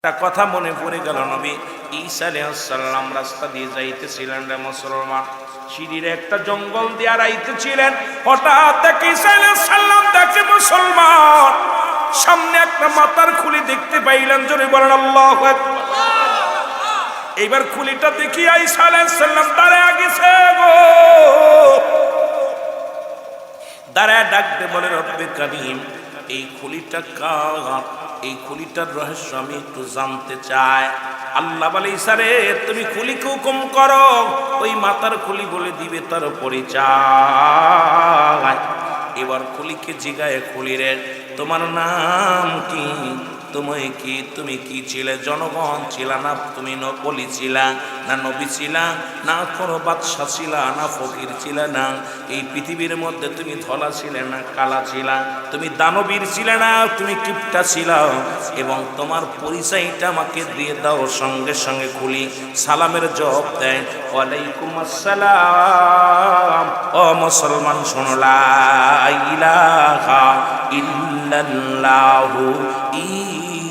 একটা কথা মনে পড়ে গেল, নবী ঈসা আলাইহিস সালাম রাস্তা দিয়ে যাইতেছিলেন রে মুসলমান, সিঁড়ির একটা জঙ্গল দিয়ে আইতেছিলেন। হঠাৎ দেখে ঈসা আলাইহিস সালাম দেখে মুসলমান সামনে একটা মাথার খুলি দেখতে পাইলেন। জোরে বলেন আল্লাহু আকবার। এইবার খুলিটা দেখি ঈসা আলাইহিস সালাম দাঁড়ায় গেছে গো, দাঁড়ায় ডাকতে বলে রব্বে কারীম, এই খুলিটা কার? এই খুলিটার রহস্য আমি একটু জানতে চাই। আল্লাহ বলে ঈসা রে, তুমি খুলিকে হুকুম করো, ওই মাথার খুলি বলে দিবে তার পরিচয়। এবার খুলিকে জিগায়, খুলি রে তোমার নাম কি? তুমি কি ছিলে? জনগণ ছিলা না? তুমি নকলি ছিলা না নবী ছিলা না কোনো বাদশা ছিলা না ফকির ছিলা না? এই পৃথিবীর মধ্যে তুমি ধলা ছিলে না কালা ছিলা? তুমি দানবীর ছিলে না তুমি কিপটা ছিলা? এবং তোমার পরিচয়টা আমাকে দিয়ে দাও। সঙ্গে সঙ্গে খুলি সালামের জবাব দেয়, ওয়ালাইকুম আসসালাম। ও মুসলমান শোনো, লা ইলাহা ইল্লাল্লাহু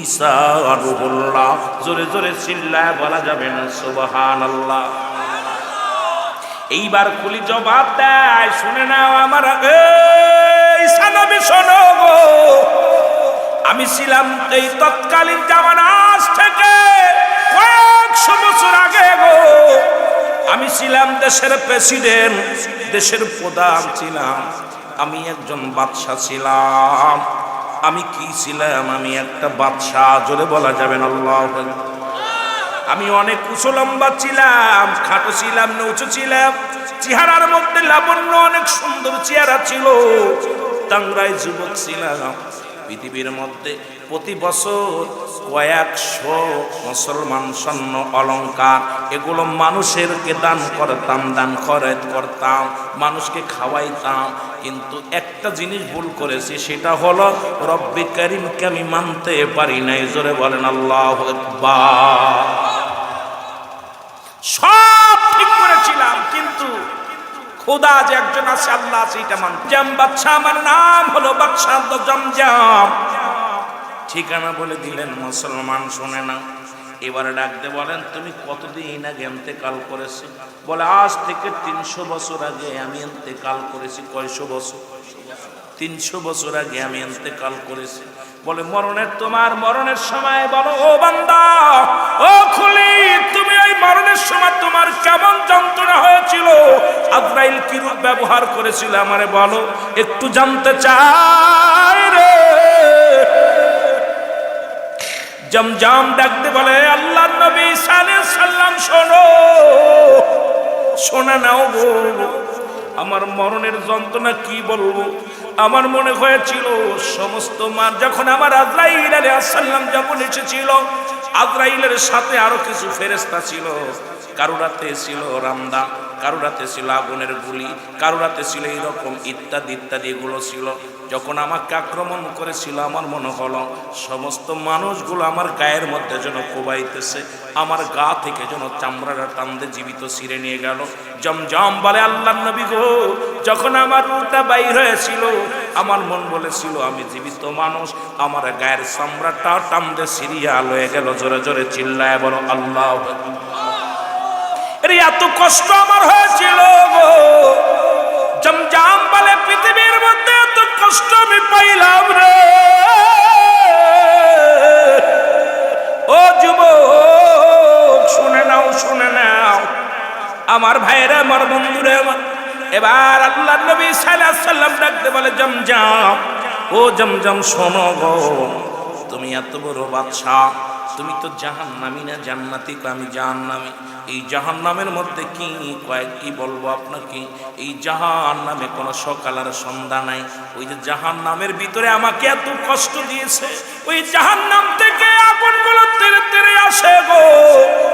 ঈসা রুহুল্লাহ। জোরে জোরে চিল্লায় বলা যাবে না সুবহানাল্লাহ। এইবার খুলি জবাব দেয়, শুনে নাও আমার ঈসা নবী, শোনো গো, আমি ছিলাম এই তৎকালীন জামানা, আজ থেকে কয়েকশো বছর আগে গো, আমি ছিলাম দেশের প্রেসিডেন্ট, দেশের প্রধান ছিলাম, আমি একজন বাদশা ছিলাম। আমি কি ছিলাম? আমি একটা বাদশা। জোরে বলা যাবে না আল্লাহু আকবার। আমি অনেক উঁচু লম্বা ছিলাম, খাটো ছিলাম না উঁচু ছিলাম, চেহারার মধ্যে লাবণ্য, অনেক সুন্দর চেহারা ছিল, তাংরায় যুবক ছিলাম। পৃথিবীর মধ্যে প্রতি বছর কয়েকশো মুসলমান স্বর্ণ অলঙ্কার এগুলো মানুষেরকে দান করতাম, দান খরচ করতাম, মানুষকে খাওয়াইতাম। কিন্তু একটা জিনিস ভুল করেছি, সেটা হলো রব্বে কারীমকে আমি মানতে পারি নাই। জোরে বলেন আল্লাহু আকবার। সব ঠিক করেছিলাম, কিন্তু খোদা যে একজন আছে, আল্লাহ আছে, এটা মান। জাম বাদশা, আমার নাম হলো বাদশা জমজম। ঠিকানা বলে দিলেন। মুসলমান শুনে না, এবারে ডাকতে বলেন, তুমি কতদিন আগে ইন্তেকাল করেছো? বলে আজ থেকে 300 বছর আগে আমি ইন্তেকাল করেছি। কয়শো বছর? 300 বছর আগে আমি ইন্তেকাল করেছি। বলে তোমার মরণের সময় বলো, ও বান্দা, ও খুলি, তুমি এই মরণের সময় তোমার কেমন যন্ত্রণা হয়েছিল? আজরাইল কি রূপ ব্যবহার করেছিল আমারে বলো, একটু জানতে চাই রে। জমজম ডাকতে বলে, আল্লাহর নবী সাল্লাল্লাহু আলাইহি সাল্লাম, শোনো, শোনা নাও গো, আমার মরণের যন্ত্রণা কি বলবো। আমার মনে হয়েছিল সমস্ত যখন আমার আজরাইল আলাইহিস সালাম যখন এসেছিল, আজরাইলের সাথে আরো কিছু ফেরেশতা ছিল। কারুরাতে ছিল রামদা, কারুরাতে ছিল আগুনের গুলি, কারুরাতে ছিল এইরকম ইত্যাদি ইত্যাদি এগুলো ছিল। যখন আমাকে আক্রমণ করেছিল, আমার মনে হলো সমস্ত মানুষগুলো আমার গায়ের মধ্যে যেন কোবাইতেছে, আমার গা থেকে যেন চামড়াটা টানতে জীবিত ছিঁড়ে নিয়ে গেল। জমজম বলে, আল্লাহর নবী গো, যখন আমার রূহটা বাইর হয়েছিল, আমার মন বলেছিল আমি জীবিত মানুষ, আমার গায়ের চামড়াটা টানতে ছিঁড়িয়া লয়ে গেল। জোরে জোরে চিল্লায় বলো আল্লাহু আকবার। এত কষ্ট আমার হয়েছিল গো। জমজম বলে, পৃথিবীর মধ্যে এত কষ্ট আমি পাইলাম রে। ও যুবক, শুনে নাও, শুনে নাও, আমার ভাইরা, আমার বন্ধুরা। এবার আল্লাহর নবী সাল্লাল্লাহু আলাইহি সাল্লাম ডাকতে বলে, জমজম, ও জমজম শোনো গো, তুমি এত বড় বাদশা, তুমি তো জাহান্নামী না জান্নাতি? আমি জাহান্নামী। এই জাহান্নামের মধ্যে কি বলবো আপনাকে, এই জাহান্নামে কোনো সকাল আর সন্ধ্যা নাই। ওই যে জাহান্নামের ভিতরে আমাকে এত কষ্ট দিয়েছে, ওই জাহান্নাম থেকে আগুনগুলো তেরে তেরে আসে গো।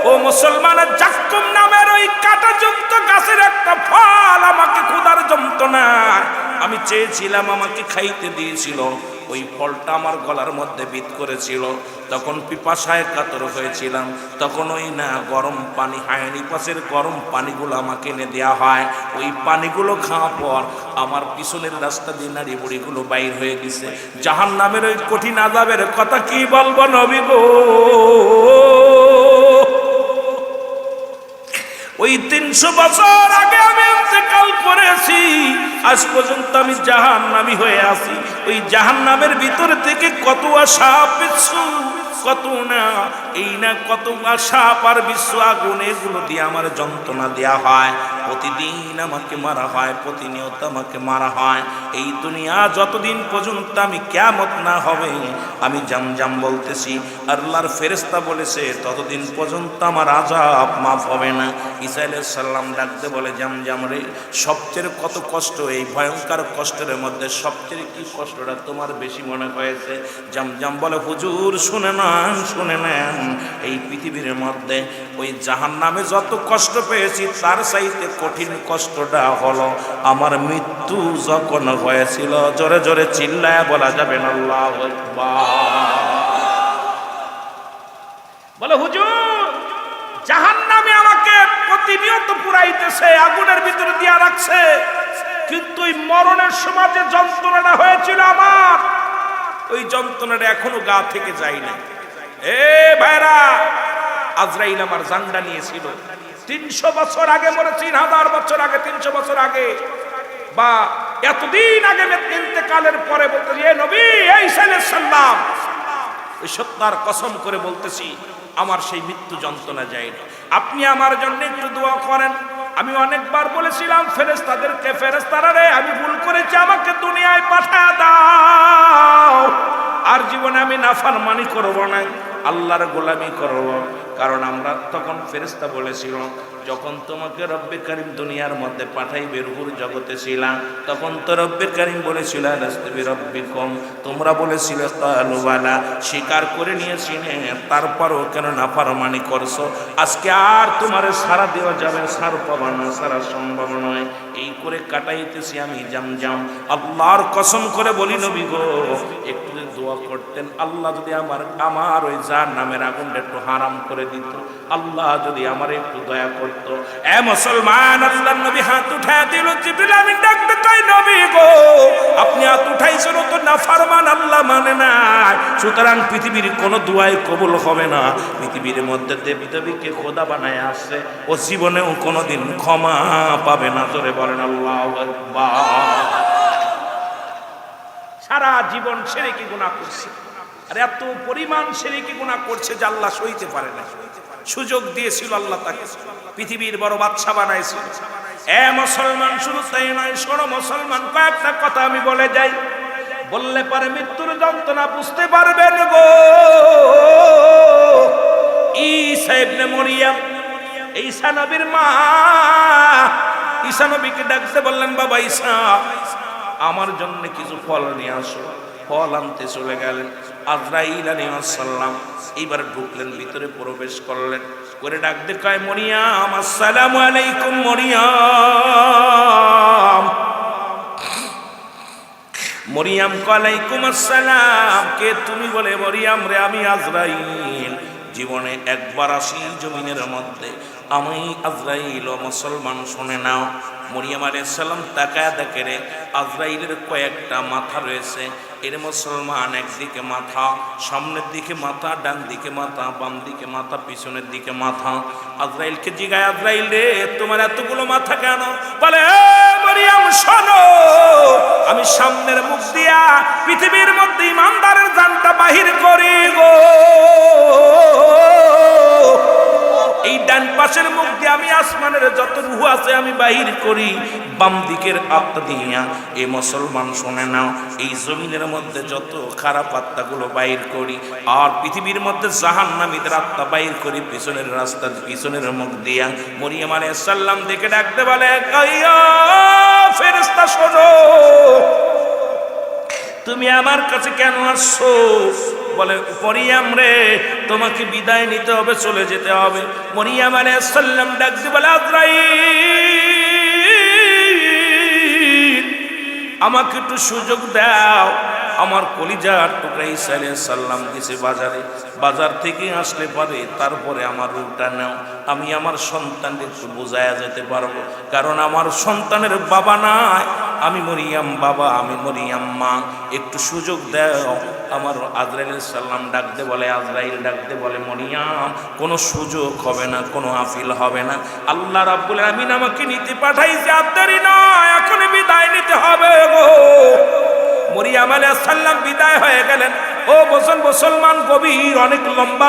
ও মুসলমানের, জাক্কুম নামের ওই কাঁটাযুক্ত গাছের একটা ফল আমাকে ক্ষুধার যন্ত্রণা, আমি চেয়েছিলাম, আমাকে খাইতে দিয়েছিল, ওই ফলটা আমার গলার মধ্যে বিধ করেছিল। তখন পিপাসায় কাতর হয়েছিলাম, তখন ওই না গরম পানি হায়নি পাশের গরম পানিগুলো আমাকে এনে দেওয়া হয়। ওই পানিগুলো খাওয়ার পর আমার পিছনের রাস্তা দিয়ে নাড়ি বুড়িগুলো বাইর হয়ে গেছে। জাহান্নামের ওই কঠিন আযাবের কথা কি বলবো নবী গো। ওই 300 বছর আগে আমি ইন্তেকাল করেছি, আজ পর্যন্ত আমি জাহান্নামী হয়ে আছি। ওই জাহান্নামের ভিতর থেকে কত আশা বিচ্ছু, কত না এই না কত আশা আর বিশ্ব আগুন, এগুলো দিয়ে আমার যন্ত্রণা দেয়া হয়। প্রতিদিন আমাকে মারা হয়, প্রতিনিয়ত আমাকে মারা হয়। এই দুনিয়া যতদিন পর্যন্ত আমি কিয়ামত না হবে, আমি জামজাম বলতেছি, আল্লাহর ফেরেশতা বলেছে ততদিন পর্যন্ত আমার আযাব মাফ হবে না। ঈসা আলাইহিস সালাম ডাকতে বলে, জামজাম রে, সবচেয়ে কত কষ্ট, এই ভয়ঙ্কর কষ্টের মধ্যে সবচেয়ে কি কষ্টটা তোমার বেশি মনে হয়েছে? জামজাম বলে, হুজুর শুনে নেন, শুনে নেন, এই পৃথিবীর মধ্যে ওই জাহান্নামে যত কষ্ট পেয়েছি তার চাইতে কঠিন কষ্টটা হলো আমার মৃত্যু যখন হয়েছিল। জোরে জোরে চিল্লায়া বলা যাবে না আল্লাহু আকবার। বলে, হুজুর জাহান্নামে আমাকে প্রতিনিয়ত পুরাইতেছে, আগুনের ভিতরে দিয়া রাখছে, কিন্তু ওই মরণের সময় যে যন্ত্রণাটা হয়েছিল আমার, ওই যন্ত্রণাটা এখনো গা থেকে যায় না। এ ভাইরা, আজরাইল আমার জানটা নিয়েছিল 300 বছর আগে, মরে 3000 বছর আগে, 300 বছর আগে বা এতদিন আগে ইন্তেকালের পরে বলতে, এ নবী ঈসা আলাইহিস সালাম, ওই সত্তার কসম করে বলতেছি আমার সেই মৃত্যু যন্ত্রণা যায় না। আপনি আমার জন্য একটু দোয়া করেন। আমি অনেকবার বলেছিলাম ফেরেশতাদেরকে, ফেরেশতারা রে, আমি ভুল করেছি, আমাকে দুনিয়ায় পাঠায় দাও, আর জীবনে আমি নাফরমানি করব না, আল্লাহর গোলামি করব। কারণ আমরা তখন ফেরেশতা বলেছিল, যখন তোমাকে রব্বে কারীম দুনিয়ার মধ্যে পাঠাইবে, রূহুর জগতে ছিলাম, তখন তো রব্বে কারীম বলেছিল আলাস্তু বিরাব্বিকুম, তোমরা বলেছিলে ক্বালু বালা, স্বীকার করে নিয়েছিলে, তারপরও কেন নাফরমানি করছো? আজকে আর তোমারে সারা দেওয়া যাবে, সার পাবা না, সারা সম্ভব নয়। এই করে কাটাইতেছি আমি জামজাম। আল্লাহর কসম করে বলি নবী গো, একটু দোয়া করতেন, আল্লাহ যদি আমার ওই জাহান্নামের আগুনটা একটু হারাম করে দিত, আল্লাহ যদি আমার একটু দয়া করত। এ মুসলমান, আল্লাহর নবী হাত উঠায় দিল, জিবরিল আমিন ডাকতে কই, নবী গো আপনি হাত উঠাইছেন, তো নাফরমান আল্লাহ মানে না, সুতরাং পৃথিবীর কোনো দোয়াই কবুল হবে না। পৃথিবীর মধ্যে দেবদেবীকে খোদা বানায় আসছে, ও জীবনেও কোনোদিন ক্ষমা পাবে না। জোরে বলেন আল্লাহু আকবার। সারা জীবন শিরকি গুনাহ করছে, আর এত পরিমাণ শিরকি গুনাহ করছে যে আল্লাহ সইতে পারে না। সুযোগ দিয়েছিল আল্লাহ তাকে, পৃথিবীর বড় বাদশা বানাইছিল। এ মুসলমান, শুধু তাই নয়, শোনো মুসলমান, কয়েকটা কথা আমি বলে যাই, বললে পারে মৃত্যুর যন্ত্রণা বুঝতে পারবেন গো। ঈসা ইবনে মরিয়ম, ঈসা নবীর মা, ঈসা নবীকে ডাকতে বললেন, বাবা ঈসা আমার জন্য কিছু ফল নিয়ে আসো। ফল আনতে চলে গেলেন। আজরাইল আলাইহিস সালাম এইবার ঢুকলেন, ভিতরে প্রবেশ করলেন, করে ডাক দেখায়, মরিয়াম, আসসালামু আলাইকুম মরিয়াম। মরিয়াম ওয়ালাইকুম আসসালাম। কে তুমি? বলে, মরিয়াম রে, আমি আজরাইল, জীবনে একবার আসি জমিনের মধ্যে, আমি আজরাইল। ও মুসলমান শুনে নাও, মরিয়াম আলাইহিস সালাম তাকায় দেখে রে, আজরাইলের কয়েকটা মাথা রয়েছে। এর মুসলমান, একদিকে মাথা, সামনের দিকে মাথা, ডান দিকে মাথা, বাম দিকে মাথা, পিছনের দিকে মাথা। আজরাইলকে জিগায়, আজরাইল রে তোমার এতগুলো মাথা কেন? বলে, মরিয়াম শোনো, আমি সামনের মুখ দিয়া পৃথিবীর মধ্যে ইমানদারের জানটা বাহির করি গো, এই ডান পাশের মুখ দিয়ে আমি আসমানের যত রূহ আছে আমি বাহির করি, বাম দিকের আত্মা দিয়া। এই মুসলমান শুনে নাও, এই জমিনের মধ্যে যত খারাপ আত্মাগুলো বাহির করি, আর পৃথিবীর মধ্যে জাহান্নামীদের আত্মা বাহির করি পিছনের রাস্তার পিছনের মুখ দিয়া। মরিয়ম আলাইহিস সালাম দেখে ডাকতে বলে, কাইয়া ফেরেশতা শোনো, তুমি আমার কাছে কেন আসছো? বলে, মরিয়াম রে তোমাকে বিদায় নিতে হবে, চলে যেতে হবে। মরিয়াম আলাইহিস সালাম ডাকতে বলে, আজরাইল আমাকে একটু সুযোগ দাও, আমার কলিজার টুকরা ঈসা আলাইহিস সালাম গেছে বাজারে, বাজার থেকে আসলে পরে তারপরে আমার রূপটা নাও, আমি আমার সন্তানকে একটু বোঝায়া যেতে পারবো, কারণ আমার সন্তানের বাবা নাই, আমি মরিয়াম বাবা, আমি মরিয়াম মা, একটু সুযোগ দাও। আমার আজরাইল সালাম ডাকতে বলে, আজরাইল ডাকতে বলে মরিয়াম কোনো সুযোগ হবে না, কোনো আপিল হবে না, আল্লাহ রাব্বুল আমিন আমাকে নিতে পাঠাইছে, আর দেরি নয়, এখন বিদায় নিতে হবে গো। মরিয়াম আলাইহিস সালাম বিদায় হয়ে গেলেন। ও মুসলমান, গভীর অনেক লম্বা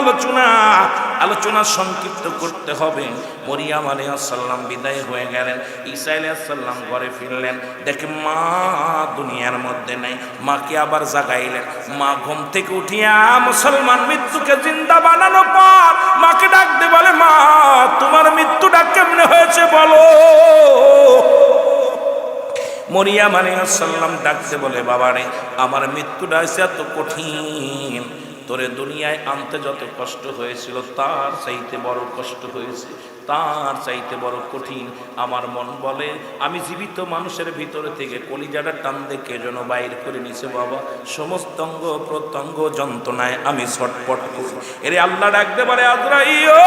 আলোচনা সংক্ষিপ্ত করতে হবে। মরিয়াম আলাইহিস সালাম বিদায় হয়ে গেলেন, ঈসা আলাইহিস সালাম ঘরে ফিরলেন, দেখে মা দুনিয়ার মধ্যে নাই। মাকে আবার জাগাইলেন। মা ঘুম থেকে উঠিয়া মুসলমান মৃত্যুকে জিন্দা বানানোর পর মাকে ডাকতে বলে, মা তোমার মৃত্যুটা কেমনে হয়েছে বলো। মরিয়াম আলাইহিস সালাম ডাকতে বলে, বাবারে আমার মৃত্যুটা হয়েছে এত কঠিন, তোরে দুনিয়ায় আনতে যত কষ্ট হয়েছিল তার চাইতে বড় কষ্ট হয়েছে, তার চাইতে বড় কঠিন। আমার মন বলে আমি জীবিত মানুষের ভিতরে থেকে কলিজাটা টান দেখে যেন বাইর করে নিছে বাবা, সমস্ত অঙ্গ প্রত্যঙ্গ যন্ত্রণায় আমি ছটপট করি। এরে আল্লাহ ডাকতে বলে, আজরাইল, ও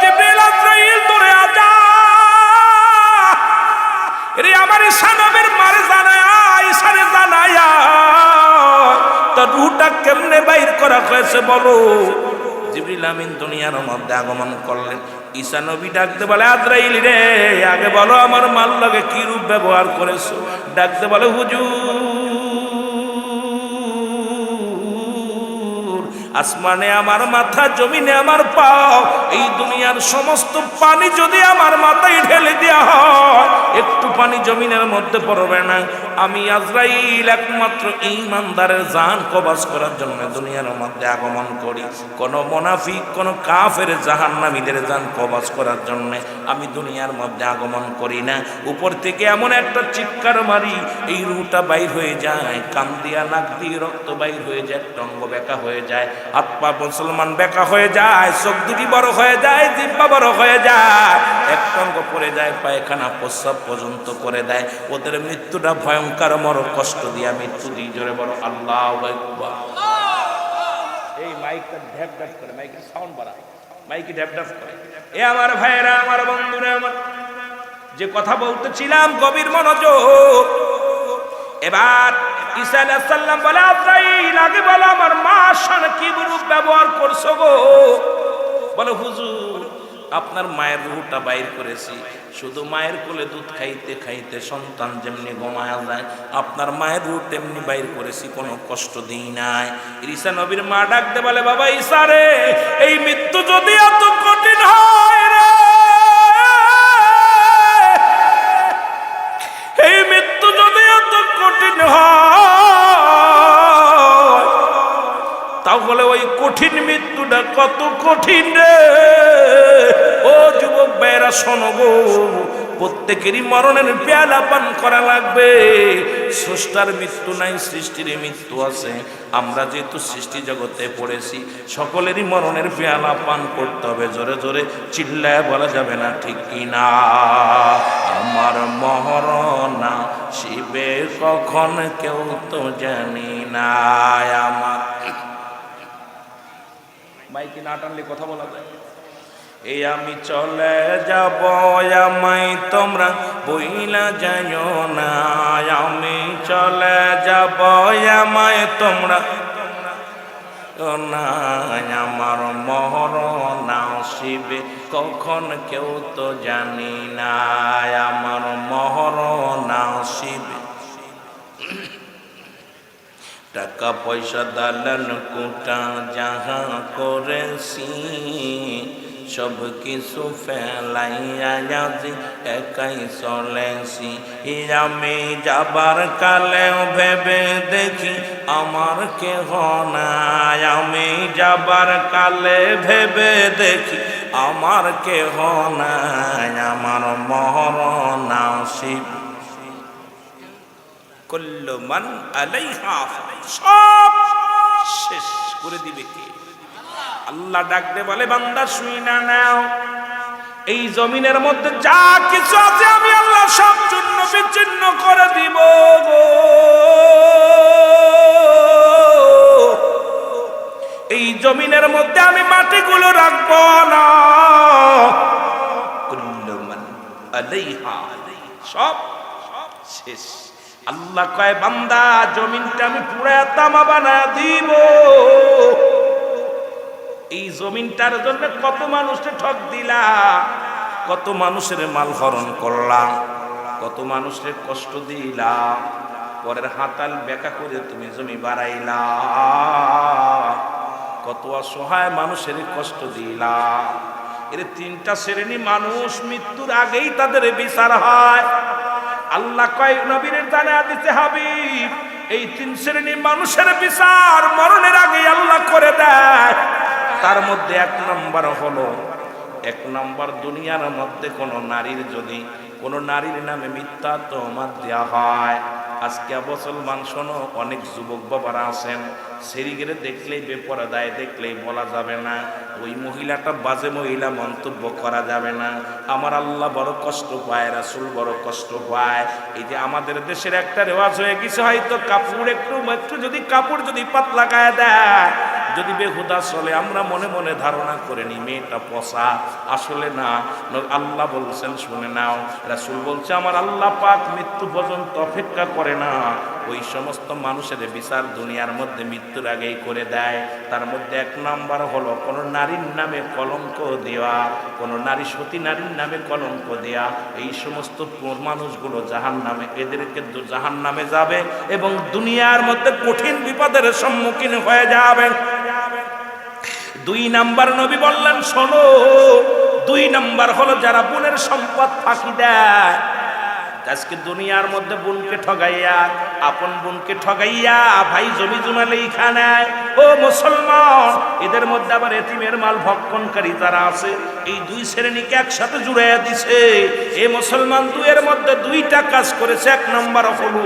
জিবরিল, আজরাইল তোরে আজা, এরে আমার ঈসা নবীর মারে জানায়া, ঈসারে জানায়া তো রূহটা কেমনে বাইর করা হয়েছে বলো। জিবরিল আমিন দুনিয়ার মধ্যে আগমন করলেন। ঈসা নবী ডাকতে বলে, আজরাইল রে আগে বলো আমার মাল লগে কি রূপ ব্যবহার করেছো। ডাকতে বলে, হুজুর আসমানে আমার মাথা, জমিনে আমার পাও, এই দুনিয়ার সমস্ত পানি যদি আমার মাথায় ঢেলে দেওয়া হয় একটু পানি জমিনের মধ্যে পড়বে না। আমি আজরাইল একমাত্র ঈমানদারের জান কবজ করার জন্য দুনিয়ার মধ্যে আগমন করি। কোন মুনাফিক, কোন কাফের, জাহান্নামীদের জান কবজ করার জন্য আমি দুনিয়ার মধ্যে আগমন করি না। উপর থেকে এমন একটা চিৎকার মারি, এই রুহটা বাইর হয়ে যায়, কান দিয়া নাক দিয়ে রক্ত বাইর হয়ে যায়, একটা অঙ্গ বেঁকা হয়ে যায়, হাত পা মুসলমান বেঁকা হয়ে যায়, চোখ দুটি বড় হয়ে যায়, জিহ্বা বড় হয়ে যায়, একটা অঙ্গ পড়ে যায়, পায়খানা প্রস্রাব পর্যন্ত করে দেয়। ওদের মৃত্যুটা ভয়ঙ্কর, মরো কষ্ট দিয়া মৃত্যু দিয়ে। জোরে বড় আল্লাহু আকবার। এই মাইকটা ঢ্যাপ ঢ্যাপ করে, মাইকের সাউন্ড বাড়ায়, মাইকে ঢ্যাপ ঢ্যাপ করে। এ আমার ভাইয়েরা, আমার বন্ধুরা, আমার যে কথা বলতেছিলাম গভীর মনোযোগ। এবার ঈসা আলাইহিস সালাম বলে, আজরাইল আগে বলো আমার মার সাথে কি রূপ ব্যবহার করছো গো। বলে, হুজুর আপনার মায়ের রূহটা বাইর করেছি, শুধু মায়ের কোলে দুধ খাইতে খাইতে সন্তান যেমনি ঘুমায়া যায় আপনার মায়ের রূহ তেমনি বাইর করেছি, কোনো কষ্ট দিই নাই। ঈসা নবীর মা ডাকতে বলে, বাবা ঈসা রে এই মৃত্যু যদি এত কঠিন হয় রে, এই মৃত্যু যদি এত কঠিন হয় তাহলে ওই কঠিন মৃত্যুটা কত কঠিন রে। ও যুবক ভাইরা শোনো গো, প্রত্যেকেরই মরণের পেয়ালা পান করা লাগবে। স্রষ্টার মৃত্যু নাই, সৃষ্টির মৃত্যু আছে। আমরা যেহেতু সৃষ্টি জগতে পড়েছি, সকলেরই মরণের পেয়ালা পান করতে হবে। জোরে জোরে চিল্লায় বলা যাবে না, ঠিক কিনা? আমার মরণ শিবে কখন কেউ তো জানি না। আমার মাইকে না টানলে কথা বলা যায়। এই আমি চলে যাব, আমায় তোমরা বইলা যাইও না। আমি চলে যাব, আমায় তোমরা না। আমার মরণ আসিবে কখন কেউ তো জানি না। আমার মরণ আসিবে। টাকা পয়সা দালান কোটা যাহা করেছি সব কিছু ফেলাইয়া আজি একাই চলেছি। আমি যাবার কালেও ভেবে দেখি আমার কেহ নাই। আমি যাবার কালে ভেবে দেখি আমার কেহ নাই। আমার মরণ আসিবে কুল্লু মান আলাইহা সব শেষ করে দিবে কে? আল্লাহ ডাকতে বলে, বান্দা শুই না নাও, এই জমিনের মধ্যে যা কিছু আছে আমি আল্লাহ সব চূর্ণ বিচ্ছিন্ন করে দিব গো। এই জমিনের মধ্যে আমি মাটিগুলো রাখবো না। কুল্লু মান আলাইহা, সব শেষ। আল্লাহ কয় বান্দা জমিনটা আমি পুরা তামা বানায় দিব। এই জমিনটার জন্য কত মানুষকে ঠক দিলা, কত মানুষের মাল হরণ করলাম, কত মানুষের কষ্ট দিলা, পরের হাতাল বেকা করে তুমি জমি বাড়াইলা, কত অসহায় মানুষের কষ্ট দিলা। এর তিনটা শ্রেণী মানুষ, মৃত্যুর আগেই তাদের বিচার হয়। আল্লাহ কয় নবীর জানা দিতে হাবিব, এই তিন শ্রেণী মানুষের বিচার মরণের আগেই আল্লাহ করে দেয়। তার মধ্যে এক নম্বর হলো, এক নম্বর দুনিয়ার মধ্যে কোনো নারীর যদি কোনো নারীর নামে মিথ্যা তহমত দেওয়া হয়। আজকে মুসলমান শোনো, অনেক যুবক বাবারা আছেন, সেরিগেরে দেখলেই, বেপরদায় দেখলেই বলা যাবে না ওই মহিলাটা বাজে মহিলা, মন্তব্য করা যাবে না। আমার আল্লাহ বড় কষ্ট পায়, রাসূল বড় কষ্ট পায়। এই যে আমাদের দেশের একটা রেওয়াজ হয়ে গেছে, হয়তো কাপড় একটু যদি কাপড় যদি পাতলা গায়ে দেয়, যদি বেহুদা চলে, আমরা মনে মনে ধারণা করে নি মেয়েটা পচা। আসলে না, আল্লাহ বলছেন শুনে নাও, রাসূল বলছে আমার আল্লাহ পাক মৃত্যু পর্যন্ত অপেক্ষা করে না। ওই সমস্ত মানুষের বিচার দুনিয়ার মধ্যে মৃত্যুর আগেই করে দেয়। তার মধ্যে এক নাম্বার হলো কোনো নারীর নামে কলঙ্ক দেওয়া, কোনো নারী সতী নারীর নামে কলঙ্ক দেওয়া। এই সমস্ত মানুষগুলো জাহান্নামে, এদেরকে জাহান্নামে যাবে এবং দুনিয়ার মধ্যে কঠিন বিপদের সম্মুখীন হয়ে যাবে। দুই নাম্বার নবী বললেন শোনো, দুই নাম্বার হলো যারা বোনের সম্পদ ফাঁকি দেয়। আজকে দুনিয়ার মধ্যে বোনকে ঠগাইয়া, আপন বোনকে ঠগাইয়া ভাই জমি জমা লেখা নেয়। ও মুসলমান, এদের মধ্যে আবার এতিমের মাল ভক্ষণকারী যারা আছে, এই দুই শ্রেণীকে একসাথে জুড়াইয়া দিছে। এ মুসলমান দুইয়ের মধ্যে দুইটা কাজ করেছে। এক নম্বর হলো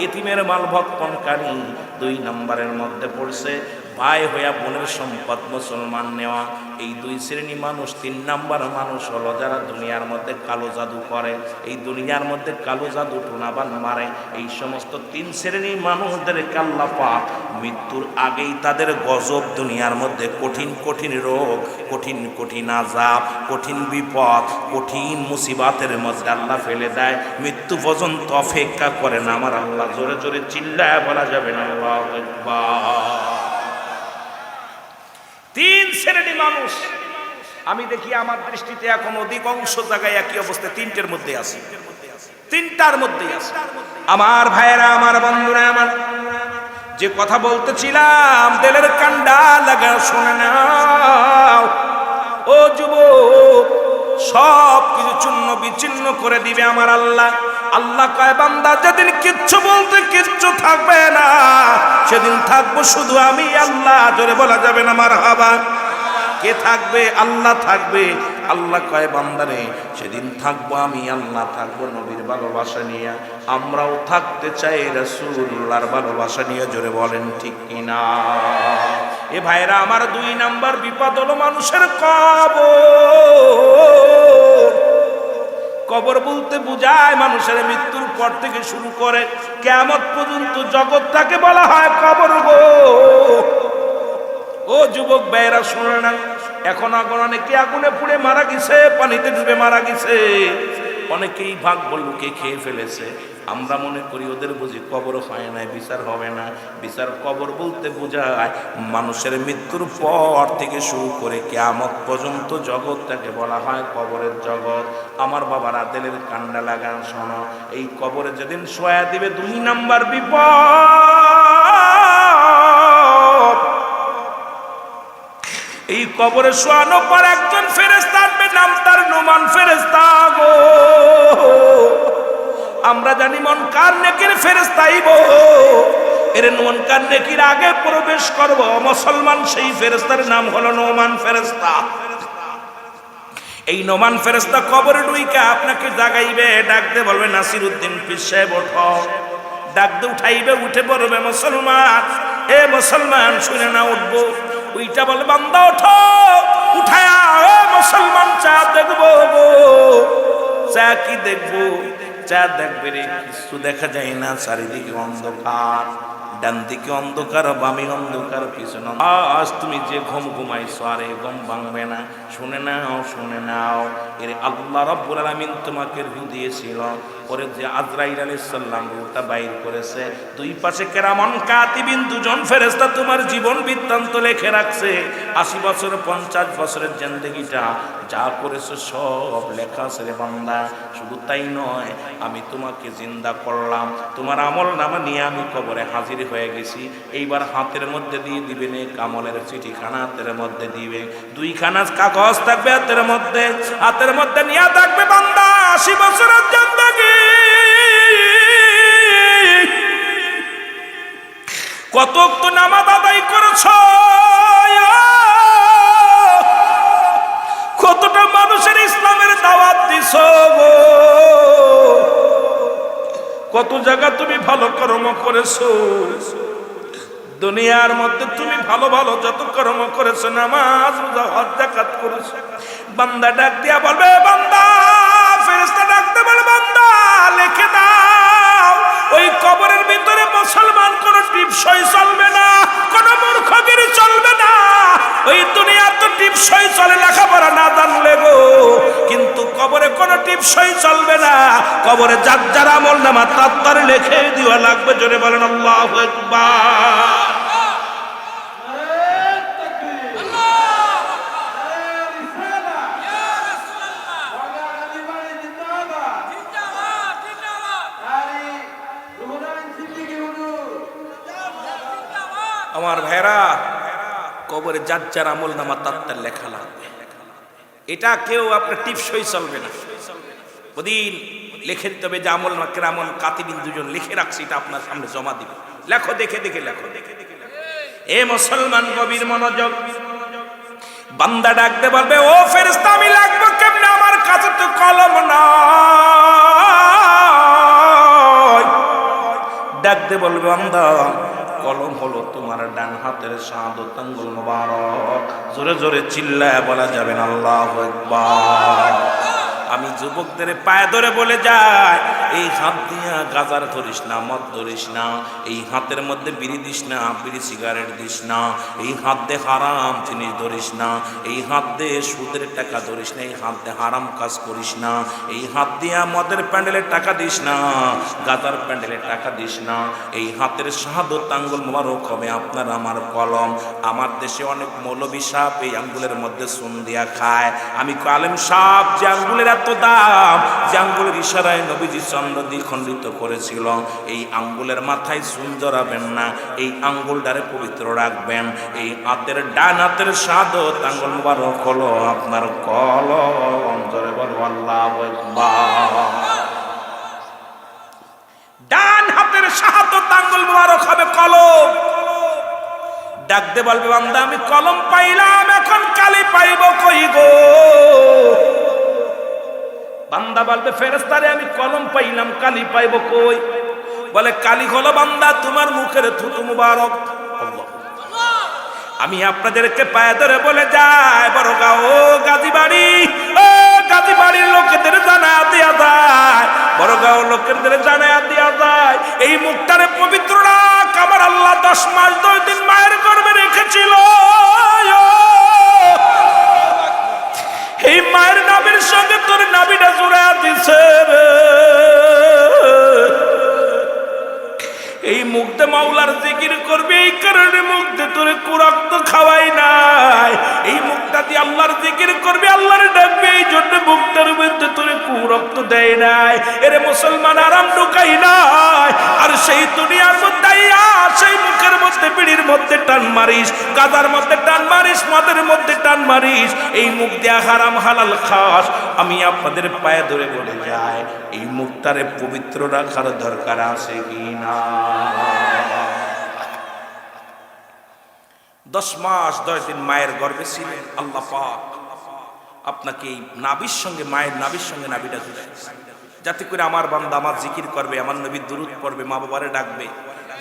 এতিমের মাল ভক্ষণকারী, দুই নম্বরের মধ্যে পড়ছে ভাই হইয়া বোনের সম্পদ মুসলমান নেওয়া। এই দুই শ্রেণী মানুষ। তিন নাম্বার মানুষ হলো যারা দুনিয়ার মধ্যে কালো জাদু করে, এই দুনিয়ার মধ্যে কালো জাদু টুনাবান মারে। এই সমস্ত তিন শ্রেণী মানুষদেরকে আল্লাহ পাক মৃত্যুর আগেই তাদের গজব, দুনিয়ার মধ্যে কঠিন কঠিন রোগ, কঠিন কঠিন আযাব, কঠিন বিপদ, কঠিন মুসিবাতের মধ্যে আল্লাহ ফেলে দেয়। মৃত্যু পর্যন্ত অপেক্ষা করে না। আমার আল্লাহ জোরে জোরে চিল্লায় বলা যাবে না আল্লাহু আকবার। তিন শ্রেণী মানুষ আমি দেখি আমার দৃষ্টিতে এখন অধিকাংশ জায়গায় একই অবস্থা, তিনটের মধ্যে আছে, তিনটার মধ্যে আছে। আমার ভাইয়েরা, আমার বন্ধুরা, আমার যে কথা বলতেছিলাম দিলের কান্ডা লাগা শুনে নাও। ও যুবক, সব কিছু চূর্ণ বিচ্ছিন্ন করে দিবে আমার আল্লাহ। আল্লাহ কয় বান্দা যেদিন কিচ্ছু বলতে কিচ্ছু থাকবে না, সেদিন থাকবো শুধু আমি আল্লাহ। জোরে বলা যাবে না মারহাবা। কে থাকবে? আল্লাহ থাকবে। আল্লাহ কয় বান্দারে সেদিন থাকবো আমি আল্লাহ, থাকবো নবীর ভালোবাসা নিয়ে। আমরাও থাকতে চাই রাসূলুল্লাহর ভালোবাসা নিয়ে। জোরে বলেন ঠিক কিনা? এ ভাইরা আমার, দুই নাম্বার বিপদ হলো মানুষের কবর। কবর বলতে বুঝায় মানুষের মৃত্যুর পর থেকে শুরু করে কিয়ামত পর্যন্ত জগৎটাকে বলা হয় কবর গো। ও যুবক ভাইরা শুনে না, এখন অনেকে আগুনে পুড়ে মারা গেছে, পানিতে ডুবে মারা গেছে, অনেকেই ভাগ্য লুকে খেয়ে ফেলেছে। আমরা মনে করি ওদের বুঝি কবর হয় না, বিচার হবে না। বিচার কবর বলতে বোঝায় মানুষের মৃত্যুর পর থেকে শুরু করে কিয়ামত পর্যন্ত জগৎটাকে বলা হয় কবরের জগৎ। আমার বাবারা দিলের কান্ডা লাগান শোনো, এই কবরে যেদিন শোয়া দিবে, দুই নাম্বার বিপদ। এই কবরে শোয়ানোর পর একজন ফেরেশতা আসবে, নাম তার নোমান ফেরেশতা গো। আমরা জানি মুনকার নেকির ফেরেশতা আইব, এর মুনকার নেকির আগে প্রবেশ করব মুসলমান। সেই ফেরেশতার নাম হলো নোমান ফেরেশতা। এই নোমান ফেরেশতা কবরে ঢুইকা আপনাকে জাগাইবে, ডাকতে বলবে নাসিরউদ্দিন পীর সাহেব ওঠো। ডাকতে উঠাইবে, উঠে পড়বে মুসলমান। এ মুসলমান শুনে না, উঠবো। ওইটা বলে বান্দা ওঠো, উঠায়া ও মুসলমান চা দেখবো গো। চা কি দেখবো? চা দেখবে রে, কিছু দেখা যায় না, চারিদিকে অন্ধকার। ডান দিকে অন্ধকার, বামে অন্ধকার, পিছনে। আজ তুমি যে ঘুম ঘুমাইছো আর এই ঘুম ভাঙবে না। শুনে নাও, শুনে নাও, এর আল্লাহ রাব্বুল আলামিন তোমাকে রূহ দিয়েছিল। পরে যে আজরাইল আলাইহিস সালাম রূহটা বাইর করেছে, দুই পাশে কেরামান কাতিবিন দুজন ফেরেশতা তোমার জীবন বৃত্তান্ত লিখে রাখছে। 80 বছর 50 বছরের জিন্দেগিটা যা করেছো সব লেখা আছে রে বান্দা। শুধু তাই নয়, আমি তোমাকে জিন্দা করলাম, তোমার আমল নামা নিয়ে আমি কবরে হাজির হয়ে গেছি। এইবার হাতের মধ্যে দিয়ে দিবে নেক আমলের চিঠিখানা, হাতের মধ্যে দিবে, দুইখানা কাগজ থাকবে হাতের মধ্যে। হাতের মধ্যে নিয়ে থাকবে বান্দা 80 বছরের জিন্দেগি কত তো নামাজ আদায় করেছো, কতটা মানুষের ইসলামের দাওয়াত দিছো, কত জায়গা তুমি ভালো কর্ম করেছো। দুনিয়ার মধ্যে তুমি ভালো ভালো যত কর্ম করেছো, নামাজ রোজা হজ যাকাত করেছো। বান্দা ডাক দিয়া বলবে বান্দা, ফেরেশতা ডাকতে বলে বান্দা লিখে দাও। ওই কবরের ভিতরে মুসলমান কোন টিপসই চলবে না, কোন মূর্খগিরি চলবে না। ওই দুনিয়ার তো টিপসই চলে লেখাপড়া না জানলে গো, কিন্তু কবরে কোন টিপসই চলবে না। কবরে যার যার আমল নামা তার লিখে দেওয়া লাগবে। জোরে বলেন আল্লাহু আকবার। আমার ভাইরা, কবরে যার যার আমল নামা তার লেখা লাগবে। এটা কেউ আপনার টিপসই চলবে না। ওদিন লিখে দিতে হবে যে আমল নামা কেরামন কাতিবিন দুজন লিখে রাখছে, এটা আপনার সামনে জমা দিবে। লেখো, দেখে দেখে লেখো। এ মুসলমান গভীর মনোযোগ। বান্দা ডাকতে বলবে ও ফেরেশতা আমি লাগবো কেমনে, আমার কাছে তো কলম নাই। ডাকতে বলবে বান্দা কলম হলো তোমার ডান হাতের শাহাদাত আঙ্গুল মোবারক। জোরে জোরে চিল্লায় বলা যাবে না আল্লাহু আকবার। আমি যুবকদের পায়ে ধরে বলে যাই, এই হাত দিয়া গাজার ধরিস না, মদ ধরিস না, এই হাতের মধ্যে বিড়ি দিস না, বিড়ি সিগারেট দিস না, এই হাত দিয়ে হারাম জিনিস ধরিস না, এই হাত দিয়ে সুদের টাকা ধরিস না, এই হাত দিয়ে হারাম কাজ করিস না, এই হাত দিয়া মদের প্যান্ডেলের টাকা দিস না, গাজার প্যান্ডেলের টাকা দিস না। এই হাতের শাহাদাত আঙ্গুল মোবারক হবে আপনার আমার কলম। আমার দেশে অনেক মৌলবী সাহেব এই আঙ্গুলের মধ্যে চুন দিয়া খায়। আমি আলেম সাহেব যে আঙ্গুলের এত দাম, যে আঙ্গুলের ইশারায় নবীজি চন্দ্র দ্বিখণ্ডিত করেছিল, এই আঙ্গুলের মাথায় চুন জড়াবেন না, এই আঙ্গুলটারে পবিত্র রাখবেন। এই হাতের ডান হাতের শাহাদাত আঙ্গুল মোবারক হলো আপনার কলম। জোরে বলো আল্লাহু আকবার। ডান হাতের শাহাদাত আঙ্গুল মোবারক হবে কলম। ডাকতে বলবে বান্দা আমি কলম পাইলাম, এখন কালি পাইব কই গো। বান্দা বলবে ফেরেশতারে আমি কলম পাইলাম, কালি পাইব কই। বলে কালি হলো বান্দা তোমার মুখের থুতু মুবারক। আমি আপনাদেরকে পায়ে ধরে বলে যাই, বড়গাঁও গাজীবাড়ি, ও গাজীবাড়ির লোকেদের জানা দেয়া যায়, বড়গাঁও লোকেদের জানা দেয়া যায়, এই মুখটারে পবিত্র রাখ। আমার আল্লাহ 10 মাস 10 দিন মায়ের গর্ভে রেখেছিল। এই মায়ের নাভির সঙ্গে তোর নাভিটা জুড়ে দিছে রে। এই মুখতে মাওলার জিকির করবি, এই কারণে মুখতে তোরে কুরক্ত খাওয়াই নাই। এই মুখটা দিয়ে আল্লাহর জিকির করবি, আল্লাহর ডাকবি, এই জন্য মুখটার মধ্যে তোরে কুরক্ত দেয় নাই। এরে মুসলমান আরাম ঢুকাই নাই। আর সেই দুনিয়ার মধ্যে সেই মুখের মধ্যে বিড়ির মধ্যে টান মারিস, গাজার মধ্যে টান মারিস, মদের মধ্যে টান মারিস, এই মুখ দিয়ে হারাম হালাল খাস। আমি আপনাদের পায়ে ধরে বলে যাই, এই মুখটারে পবিত্র রাখার দরকার আছে কি না? 10 মাস 10 দিন মায়ের গর্ভে ছিলেন। আল্লাহ পাক আপনাকে এই নাভির সঙ্গে, মায়ের নাভির সঙ্গে নাভিটা জুড়ে, যাতে করে আমার বান্দা আমার জিকির করবে, আমার নবীর দুরূদ পড়বে, মা বাবারে ডাকবে,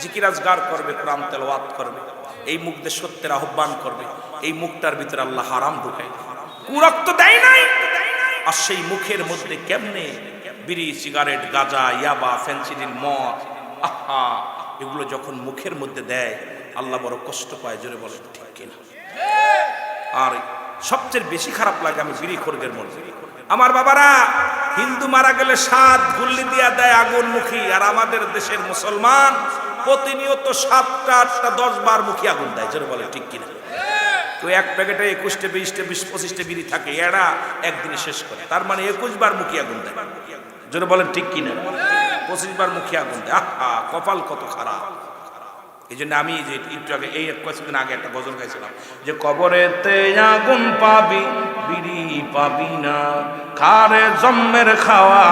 জিকির আজগার করবে, কোরআন তেলাওয়াত করবে, এই মুখ দিয়ে সত্যের আহ্বান করবে। এই মুখটার ভিতরে আল্লাহ হারাম ঢুকায়, কুরক্ত দেয় নাই। আর সেই মুখের মধ্যে কেমনে বিড়ি, সিগারেট, গাঁজা, ইয়াবা, ফেন্সিডিল, মদ, আহা এগুলো যখন মুখের মধ্যে দেয় আল্লাহ বড় কষ্ট পায়, জোরে বলে ঠিক কিনা? আর সবচেয়ে বেশি খারাপ লাগে আমি বিড়িখোরদের মধ্যে। আমার বাবারা, হিন্দু মারা গেলে 7 গুল্লি দিয়া দেয় আগুন মুখী, আর আমাদের দেশের মুসলমান প্রতিনিয়ত 7টা 8টা 10 বার মুখী আগুন দেয়, জোরে বলে ঠিক কিনা? তো এক প্যাকেটে 21টা 20টা 20-25টা বিড়ি থাকে, এরা একদিনে শেষ করে, তার মানে 21 বার মুখী আগুন দেয়, জোরে বলেন ঠিক কিনা? 25 বার মুখী আগুন দেয়। আহা, কপাল কত খারাপ। এই জন্য আমি যে একটু আগে এই কিছুদিন আগে একটা গজল গাইছিলাম যে কবরেতে আগুন পাবি বিড়ি পাবি না, খারে জম্মের খাওয়া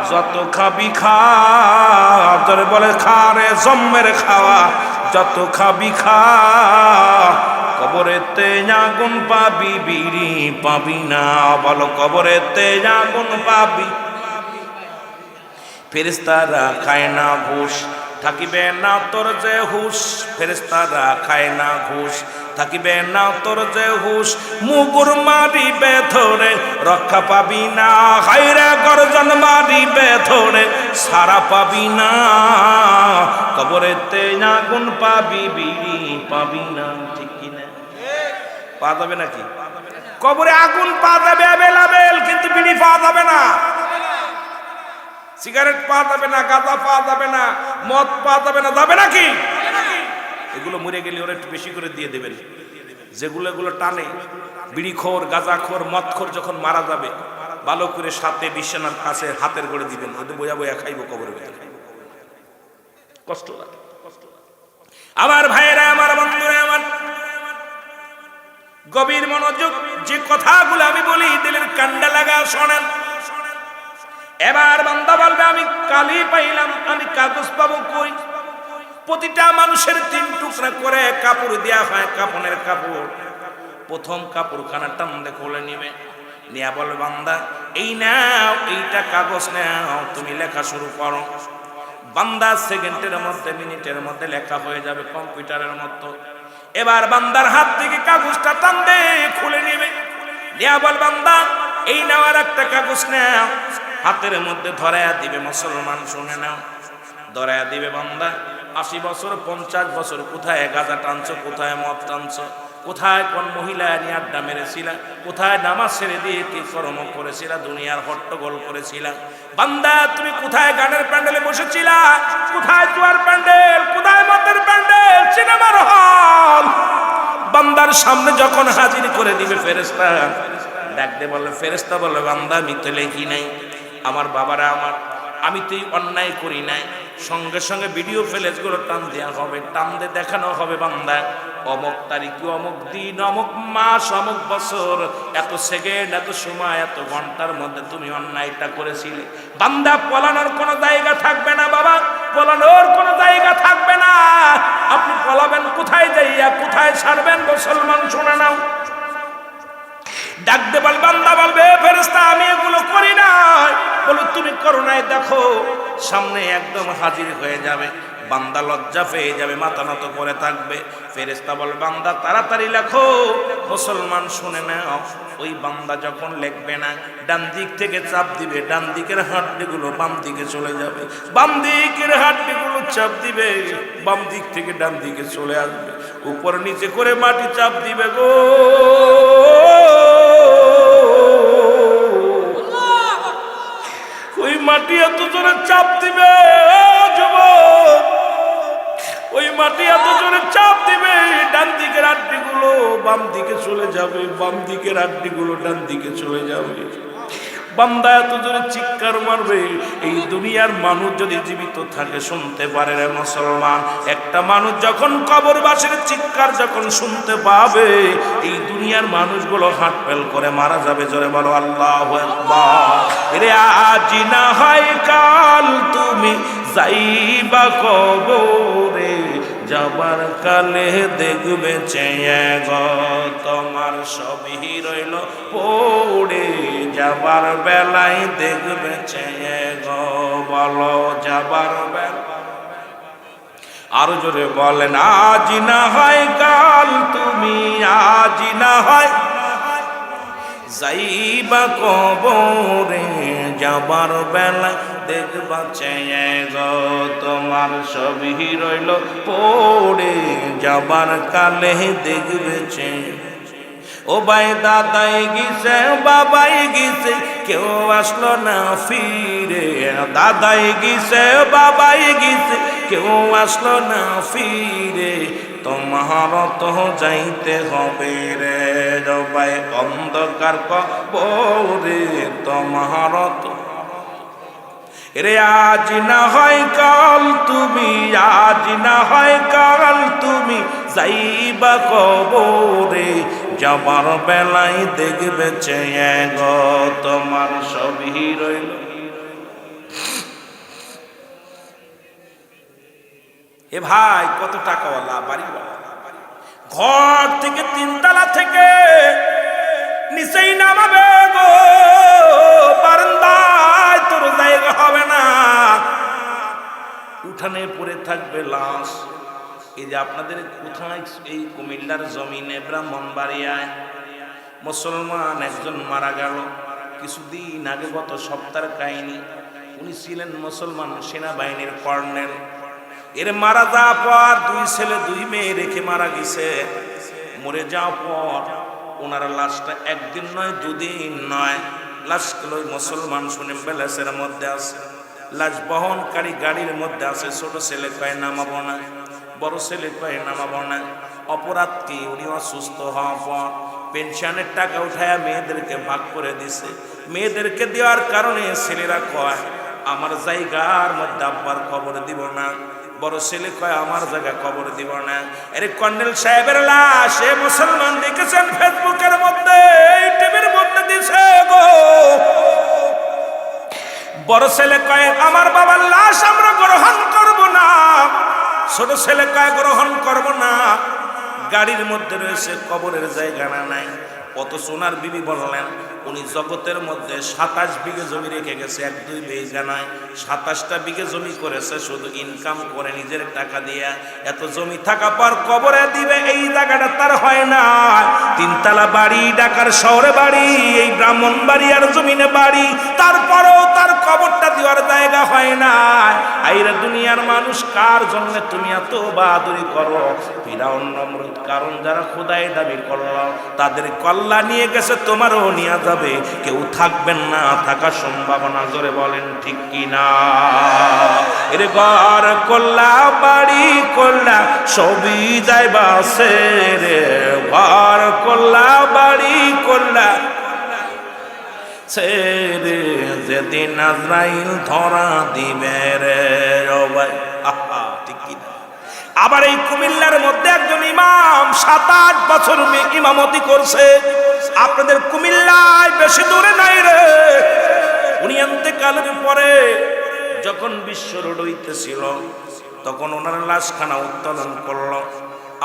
যত খাবি খা, জোরে বলে খারে জম্মের খাওয়া যত খাবি খা, কবরেতে আগুন পাবি বিড়ি পাবি না, বলো কবরেতে আগুন পাবি। ফেরেশতারা খায় না ঘুষ, থাকিবে না তোর যে হুশ, ফেরেশতারা খায় না ঘুষ, থাকিবে না তোর যে হুশ, মুগুর মারিবে ধরে রক্ষা পাবি না, হায়রে গর্জন মারিবে ধরে সারা পাবি না, কবরেতে আগুন পাবি বিড়ি পাবি না, ঠিক কিনা? পাওয়া যাবে নাকি? কবরে আগুন পাওয়া যাবে অ্যাভেলেবেল, কিন্তু বিড়ি পাওয়া যাবে না, সিগারেট পাওয়া যাবে না, গাঁজা পাওয়া যাবে না, মদ পাওয়া যাবে না, যাবে নাকি? এগুলো মরে গেলে ওরা একটু বেশি করে দিয়ে দেবেন। যেগুলো টানে, বিড়িখোর গাঁজাখোর মদখোর যখন মারা যাবে ভালো করে সাথে বিছানার কাছে হাতের গড়ে দিবেন, ওদের বইয়া বইয়া খাইব কবরের ভিতরে, কষ্ট লাগে। আমার ভাইয়েরা, আমার বন্ধুরা, আমার গভীর মনোযোগ, যে কথাগুলো আমি বলি দিলের কান্ডা লাগা শোনেন। এবার বান্দা বলবে আমি কালি পাইলাম, আমি কাগজ পাবো কই? প্রতিটা মানুষের 3 টুকরা করে কাপড় দেয়া হয়, কাপনের কাপড়। প্রথম কাপড়খানা টানলে খুলে নিবে, নিয়া বলবে বান্দা এই নাও, এইটা কাগজ নাও, তুমি লেখা শুরু করো। বান্দা সেকেন্ডের মধ্যে মিনিটের মধ্যে লেখা হয়ে যাবে কম্পিউটারের মতো। এবার বান্দার হাত থেকে কাগজটা টানবে, খুলে নিবে, নিয়া বল বান্দা এই নাও আর একটা কাগজ নাও, হাতের মধ্যে ধরায়া দিবে। মুসলমান শুনে নাও, ধরায়া দিবে বান্দা 80 বছর 50 বছর কোথায় গাঁজা টানছো, কোথায় মদ টানছো, কোথায় কোন মহিলা নিয়ে আড্ডা মেরেছিলা, কোথায় নামাজ ছেড়ে দিয়ে কি কর্ম করেছিলা, দুনিয়ার হট্টগোল করেছিলা। বান্দা তুমি কোথায় গানের প্যান্ডেলে বসেছিলা, কোথায় জুয়ার প্যান্ডেল, কোথায় মদের প্যান্ডেল, সিনেমার হল। বান্দার সামনে যখন হাজির করে দিবে ফেরেশতা, ডাক দে বলে, ফেরেশতা বলে বান্দা আমি তো লেখি নাই, আমার বাবারা আমার, আমি তো অন্যায় করি নাই। সঙ্গে সঙ্গে ভিডিও ফ্লেজগুলো টান দেওয়া হবে, টান দিয়ে দেখানো হবে বান্দা অমুক তারিখে অমুক দিন অমুক মাস অমুক বছর এত সেকেন্ড এত সময় এত ঘন্টার মধ্যে তুমি অন্যায়টা করেছিলে। বান্দা পলানোর কোনো জায়গা থাকবে না বাবা, পলানোর কোনো জায়গা থাকবে না। আপনি পলাবেন কোথায় যাইয়া, কোথায় ছাড়বেন? মুসলমান শুনে নাও, ডাক দে বল, বান্দা বলবে ফেরেশতা আমি এগুলো করি না। বলো তুমি করো নাই, দেখো সামনে একদম হাজির হয়ে যাবে। বান্দা লজ্জা পেয়ে যাবে, মাথা নত করে থাকবে। ফেরেশতা বল বান্দা তাড়াতাড়ি লেখো। মুসলমান শুনে নাও, ওই বান্দা যখন লিখবে না, ডান দিক থেকে চাপ দিবে, ডান দিকের হাড্ডিগুলো বাম দিকে চলে যাবে, বাম দিকের হাড্ডিগুলো চাপ দিবে, বাম দিক থেকে ডান দিকে চলে আসবে, উপর নিচে করে মাটি চাপ দিবে গো। ওই মাটি এত জোরে চাপ দিবে যুবক, ওই মাটি এত জোরে চাপ দিবে, ডান দিকের হাড্ডিগুলো বাম দিকে চলে যাবে, বাম দিকের হাড্ডিগুলো ডান দিকে চলে যাবে। বান্দা এত জোরে চিৎকার মারবে, এই দুনিয়ার মানুষ যদি জীবিত থাকে শুনতে পারে রে মুসলমান। একটা মানুষ যখন কবরবাসীর চিৎকার যখন শুনতে পাবে, এই দুনিয়ার মানুষগুলো হাট ফেল করে মারা যাবে। জোরে বলো আল্লাহু আকবার। রে আজ না হয় কাল তুমি যাইবা কবরে, যাবার কালে দেখবে চেয়ে গো তোমার সবই রইল পড়ে, যাবার বেলায় দেখবে চেয়ে গো। বলো যাবার বেলা, আরো জোরে বলেন আজ না হয় কাল তুমি, আজ না হয় যাইবা কবরে, যাবার বেলা দেখবা চেয়ে গো, তোমার ছবি রইল পড়ে যাবার কালে দেখবে চেয়ে। ও ভাই দাদাই গিয়েছে বাবাই গিয়েছে কেউ আসলো না ফিরে, দাদাই গিয়েছে বাবাই গিয়েছে কেউ আসলো না ফিরে, তোমার তো যাইতে হবে রে ভাই অন্ধকার কবরে, তোমার তো রে আজ না হয় কাল তুমি, আজ না হয় কাল তুমি যাইবা কবরে, যাবার বেলায় দেখবে চেয়ে গো, তোমার সবই রইল। এ ভাই কত টাকাওয়ালা বাড়িওয়ালা, ঘর থেকে 3 তলা থেকে নিচেই নামাবে গো, বারান্দায় তোর জায়গা হবে না, উঠানে পড়ে থাকবে লাশ। এই যে আপনাদের কোথায় এই কুমিল্লার জমিনে ব্রাহ্মণবাড়িয়ায় মুসলমান একজন মারা গেল কিছুদিন আগে, গত সপ্তাহের কাহিনী। উনি ছিলেন মুসলমান সেনাবাহিনীর কর্নেল। এর মারা যাওয়ার পর 2 ছেলে 2 মেয়ে রেখে মারা গেছে। মরে যাওয়ার পর ওনার লাশটা 1 দিন নয় 2 দিন নয়, লাশগুলো মুসলমান শুনে প্যালেসের মধ্যে আছে, লাশ বহনকারী গাড়ির মধ্যে আছে। ছোট ছেলে কয় নামাবো না, বড় ছেলে কয় নামাবো না। অপরাধ কি? উনি অসুস্থ হওয়ার পর পেনশনের টাকা উঠায় মেয়েদেরকে ভাগ করে দিছে। মেয়েদেরকে দেওয়ার কারণে ছেলেরা কয় আমার জায়গার মধ্যে আব্বার কবর দিব না, বড় ছেলে কয় আমার জায়গা কবর দিব না। আরে কর্নেল সাহেবের লাশ এ মুসলমান দেখেছেন ফেসবুকের মধ্যে, ইউটিউবের মধ্যে দিছে গো। বড় ছেলে কয় আমার বাবার লাশ আমরা গ্রহণ করব না, ছোট ছেলে কয় গ্রহণ করব না। গাড়ির মধ্যে রয়েছে, কবরের জায়গা নাই। অত সোনার বিবি বললেন উনি জগতের মধ্যে 27 বিঘে জমি রেখে গেছে, 1-2 বিঘা নয়, 27টা বিঘে জমি করেছে শুধু ইনকাম করে নিজের টাকা দিয়ে। এত জমি থাকা পর কবরে দিবে এই জায়গাটা তার হয় না। 3 তলা বাড়ি, ঢাকার শহরে বাড়ি, এই ব্রাহ্মণবাড়িয়ার জমিনে বাড়ি, তারপরেও তার কবরটা দেওয়ার জায়গা হয় না। আইরে দুনিয়ার মানুষ কার জন্য তুমি এত বাহাদুরি করো? ফিরাউন নমরুদ, কারণ যারা খোদাই দাবি করলো তাদের কল্লা নিয়ে গেছে, তোমারও নিয়ে যাবে, কেউ থাকবেন না, থাকার সম্ভাবনা। জোরে বলেন ঠিক কিনা? এর ঘর করলা বাড়ি করলা সবই যাইবা সে রে, ঘর করলা বাড়ি করলা সে রে, যেদিন আজরাইল ধরা দিবে রে ভাই। আহা, ঠিক কিনা? আবার এই কুমিল্লার মধ্যে একজন ইমাম 7-8 বছর ইমামতি করছে। আপনাদের কুমিল্লায় বেশি দূরে নাই রে। উনি ইন্তেকালের পরে যখন বিশ্ব রোড হইতেছিল তখন ওনার লাশখানা উত্তোলন করলো।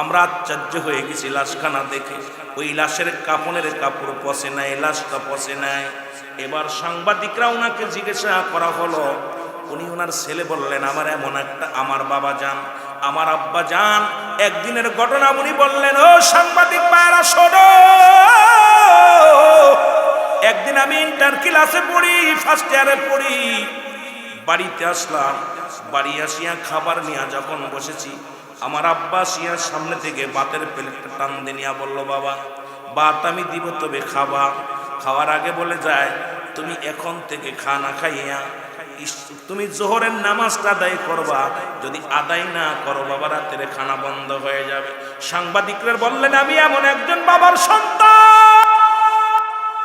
আমরা আশ্চর্য হয়ে গেছি লাশখানা দেখে। ওই লাশের কাফনের কাপড় পচে নাই, লাশটা পচে নাই। এবার সাংবাদিকরা ওনাকে জিজ্ঞাসা করা হলো, উনি ওনার ছেলে বললেন আমার এমন একটা, আমার বাবা যান, আমার আব্বা যান, একদিনের ঘটনা উনি বললেন, ও সাংবাদিক ভাইরা শোনো, একদিন আমি ইন্টার ক্লাসে পড়ি, ফার্স্ট ইয়ারে পড়ি, বাড়িতে আসলাম, বাড়ি আসিয়া খাবার নিয়ে যখন বসেছি, আমার আব্বা আসিয়া সামনে থেকে ভাতের প্লেটটা টান দিয়ে বলল, বাবা ভাত আমি দিব তবে খাবা। খাওয়ার আগে বলে যায় তুমি এখন থেকে খানা খাইয়া তুমি জোহরের নামাজটা আদায় করবা, যদি আদায় না করো বাবা রাতের খানা বন্ধ হয়ে যাবে। সাংবাদিকরা বললেন আমি এমন একজন বাবার সন্তান